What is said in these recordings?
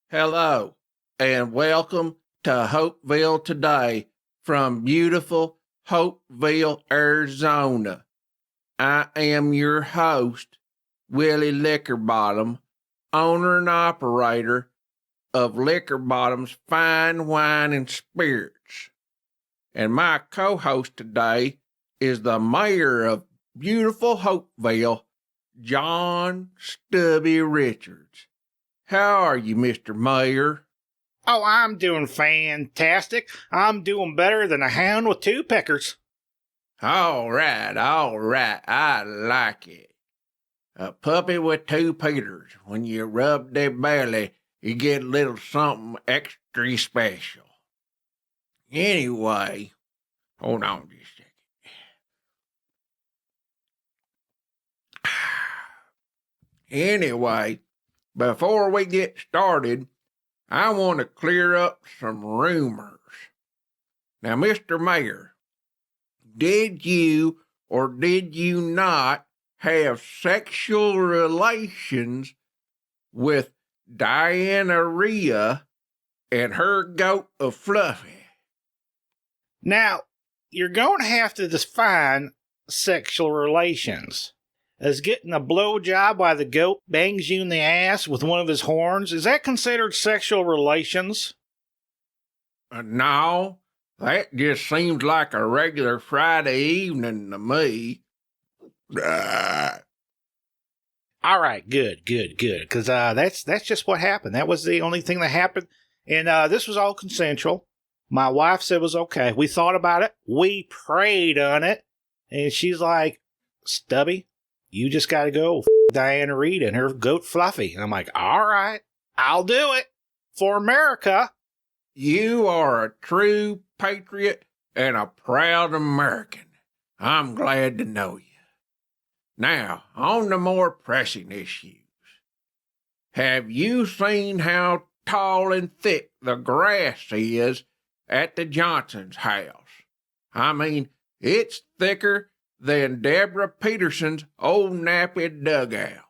Hello, and welcome to Hopeville today from beautiful Hopeville, Arizona. I am your host, Willy Lickerbottom, owner and operator of Lickerbottom's Fine Wine and Spirits. And my co-host today is the mayor of beautiful Hopeville, John Stubby Richards. How are you, Mr. Mayor? Oh, I'm doing fantastic. I'm doing better than a hound with two peckers. All right, I like it. A puppy with two Peters. When you rub their belly, you get a little something extra special. Anyway, hold on just a second. Anyway, before we get started, I want to clear up some rumors. Now, Mr. Mayor, did you or did you not have sexual relations with Diana Rhea and her goat of Fluffy? Now, you're going to have to define sexual relations. As getting a blowjob while the goat bangs you in the ass with one of his horns, is that considered sexual relations? No, that just seems like a regular Friday evening to me. All right, good, because that's just what happened. That was the only thing that happened, and this was all consensual. My wife said it was okay. We thought about it. We prayed on it, and she's like, Stubby, you just got to go Diana Reed and her goat Fluffy. And I'm like, all right, I'll do it for America. You are a true patriot and a proud American. I'm glad to know you. Now, on to more pressing issues. Have you seen how tall and thick the grass is at the Johnson's house? I mean, it's thicker than Deborah Peterson's old nappy dugout.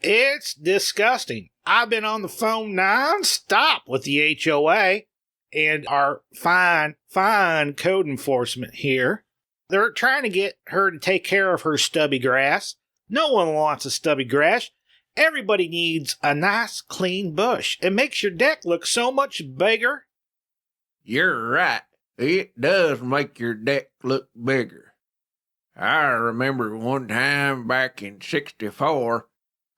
It's disgusting. I've been on the phone non-stop with the HOA and our fine code enforcement here. They're trying to get her to take care of her stubby grass. No one wants a stubby grass. Everybody needs a nice, clean bush. It makes your deck look so much bigger. You're right. It does make your deck look bigger. I remember one time back in '64,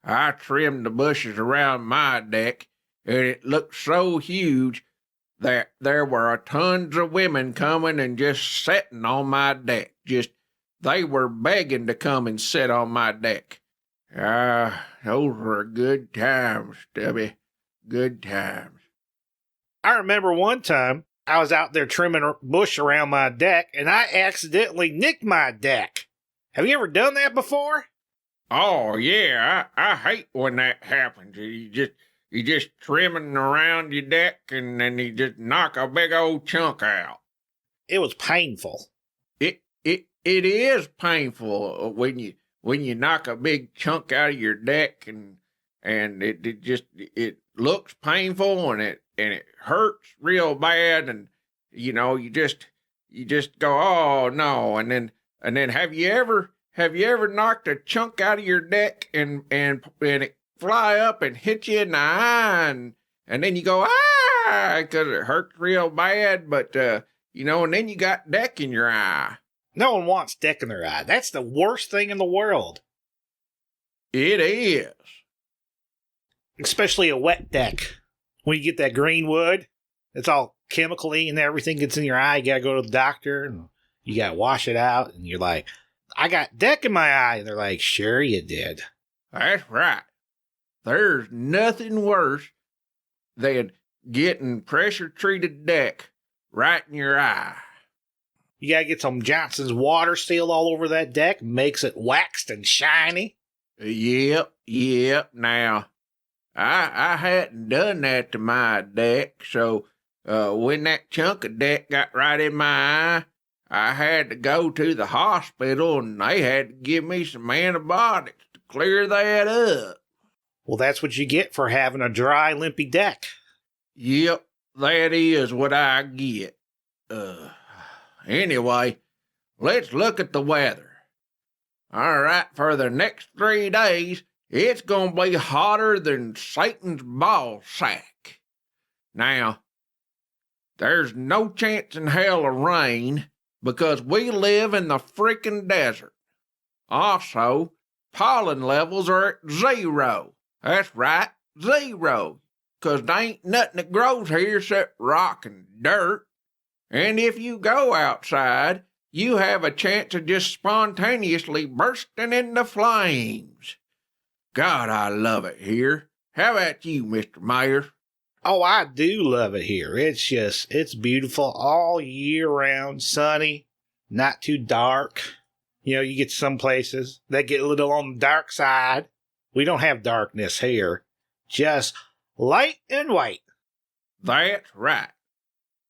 I trimmed the bushes around my deck, and it looked so huge that there were tons of women coming and just sitting on my deck. They were begging to come and sit on my deck. Those were good times, Stubby. Good times. I remember one time I was out there trimming a bush around my deck, and I accidentally nicked my deck. Have you ever done that before? Oh, yeah, I hate when that happens. You just trimming around your deck, and then you just knock a big old chunk out. It was painful. It is painful when you knock a big chunk out of your deck, and it looks painful, and it hurts real bad, and you just go, oh no, and then have you ever knocked a chunk out of your deck and it fly up and hit you in the eye, and then you go, because it hurts real bad, but and then you got deck in your eye. No one wants deck in their eye. That's the worst thing in the world. It is. Especially a wet deck. When you get that green wood, it's all chemically and everything gets in your eye. You gotta go to the doctor and you gotta wash it out. And you're like, I got deck in my eye. And they're like, sure you did. That's right. There's nothing worse than getting pressure-treated deck right in your eye. You gotta get some Johnson's water seal all over that deck. Makes it waxed and shiny. Yep. Now, I hadn't done that to my deck, so when that chunk of deck got right in my eye, I had to go to the hospital, and they had to give me some antibiotics to clear that up. Well, that's what you get for having a dry, limpy deck. Yep, that is what I get. Anyway, let's look at the weather. All right, for the next 3 days, it's gonna be hotter than Satan's ball sack. Now, there's no chance in hell of rain because we live in the freaking desert. Also, pollen levels are at 0. That's right, 0. 'Cause there ain't nothing that grows here except rock and dirt. And if you go outside, you have a chance of just spontaneously bursting into flames. God, I love it here. How about you, Mr. Mayor? Oh, I do love it here. It's beautiful all year round, sunny, not too dark. You know, you get some places that get a little on the dark side. We don't have darkness here, just light and white. That's right.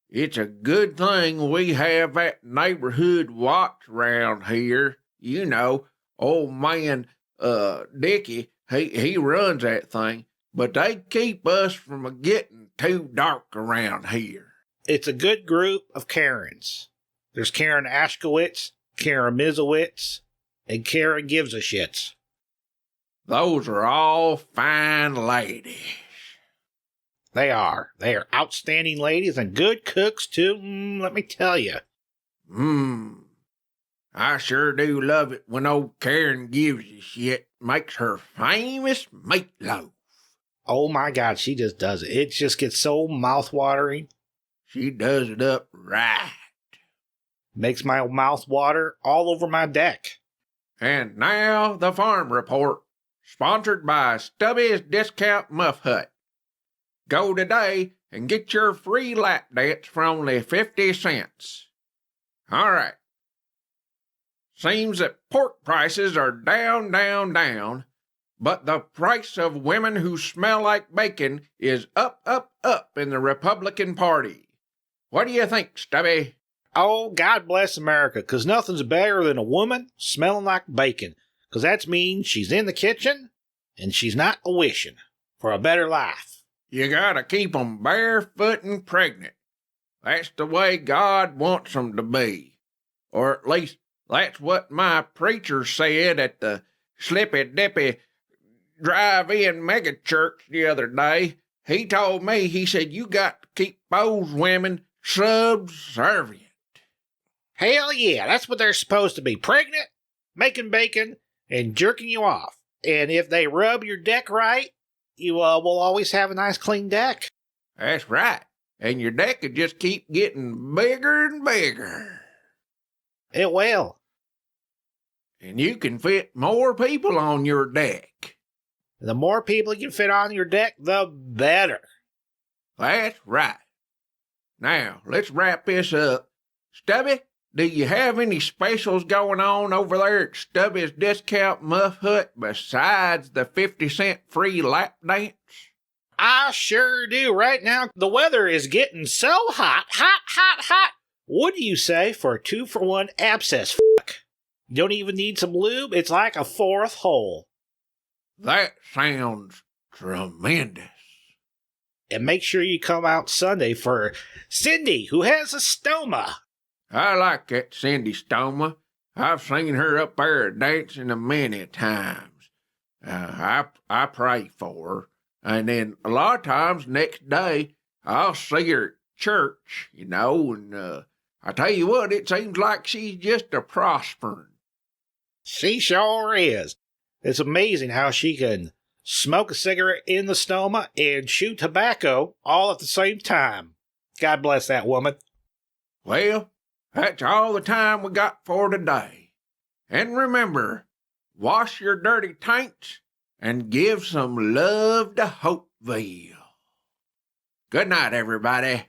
It's a good thing we have that neighborhood watch round here. You know, old man, Dickie, he runs that thing. But they keep us from getting too dark around here. It's a good group of Karens. There's Karen Ashkowitz, Karen Mizowitz, and Karen Gives a Shits. Those are all fine ladies. They are. They are outstanding ladies and good cooks, too, let me tell you. I sure do love it when old Karen Gives a Shit makes her famous meatloaf. Oh my God, she just does it. It just gets so mouth-watering. She does it up right. Makes my mouth water all over my deck. And now the Farm Report, sponsored by Stubby's Discount Muff Hut. Go today and get your free lap dance for only 50 cents. All right. Seems that pork prices are down, but the price of women who smell like bacon is up in the Republican Party. What do you think, Stubby? Oh, God bless America, 'cause nothing's better than a woman smelling like bacon, 'cause that means she's in the kitchen and she's not a-wishing for a better life. You gotta keep 'em barefoot and pregnant. That's the way God wants 'em to be. Or at least that's what my preacher said at the Slippy Dippy drive-in mega church the other day. He told me, he said, you got to keep those women subservient. Hell yeah, that's what they're supposed to be. Pregnant, making bacon, and jerking you off. And if they rub your deck right, you will always have a nice clean deck. That's right. And your deck could just keep getting bigger and bigger. It will. And you can fit more people on your deck. The more people you can fit on your deck, the better. That's right. Now, let's wrap this up. Stubby, do you have any specials going on over there at Stubby's Discount Muff Hut besides the 50-cent free lap dance? I sure do. Right now, the weather is getting so hot. What do you say for a 2-for-1 abscess fuck? You don't even need some lube. It's like a fourth hole. That sounds tremendous. And make sure you come out Sunday for Cindy, who has a stoma. I like that Cindy Stoma. I've seen her up there dancing a many times. I pray for her. And then a lot of times next day, I'll see her at church, and I tell you what, it seems like she's just a prospering. She sure is. It's amazing how she can smoke a cigarette in the stoma and chew tobacco all at the same time. God bless that woman. Well, that's all the time we got for today. And remember, wash your dirty taints and give some love to Hopeville. Good night, everybody.